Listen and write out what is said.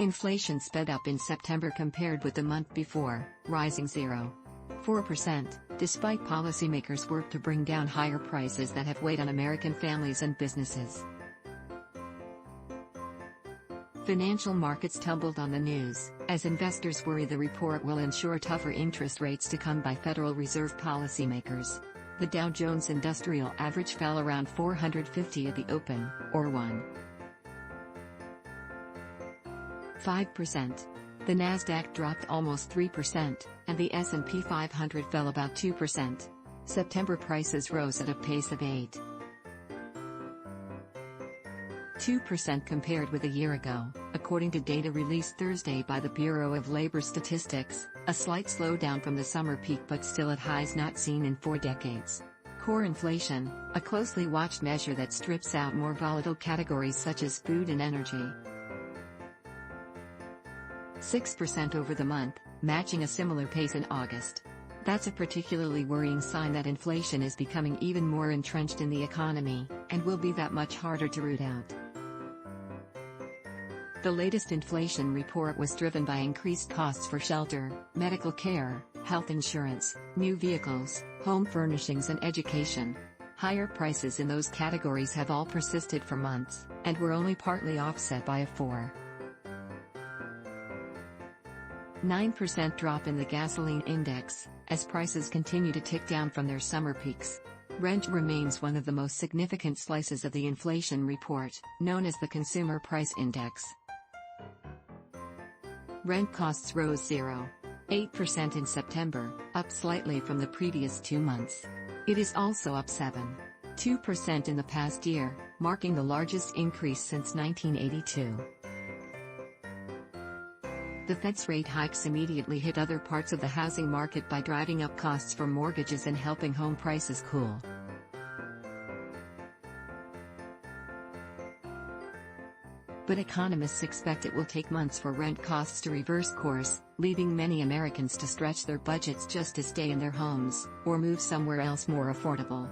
Inflation sped up in September compared with the month before, rising 0.4%, despite policymakers' work to bring down higher prices that have weighed on American families and businesses. Financial markets tumbled on the news, as investors worry the report will ensure tougher interest rates to come by Federal Reserve policymakers. The Dow Jones Industrial Average fell around 450 at the open, or 1.5%. The Nasdaq dropped almost 3%, and the S&P 500 fell about 2%. September prices rose at a pace of 8.2% compared with a year ago, according to data released Thursday by the Bureau of Labor Statistics, a slight slowdown from the summer peak but still at highs not seen in 4 decades. Core inflation, a closely watched measure that strips out more volatile categories such as food and energy, 6% over the month, matching a similar pace in August. That's a particularly worrying sign that inflation is becoming even more entrenched in the economy, and will be that much harder to root out. The latest inflation report was driven by increased costs for shelter, medical care, health insurance, new vehicles, home furnishings and education. Higher prices in those categories have all persisted for months, and were only partly offset by a 4.9% drop in the gasoline index, as prices continue to tick down from their summer peaks. Rent remains one of the most significant slices of the inflation report, known as the Consumer Price Index. Rent costs rose 0.8% in September, up slightly from the previous 2 months. It is also up 7.2% in the past year, marking the largest increase since 1982. The Fed's rate hikes immediately hit other parts of the housing market by driving up costs for mortgages and helping home prices cool. But economists expect it will take months for rent costs to reverse course, leaving many Americans to stretch their budgets just to stay in their homes, or move somewhere else more affordable.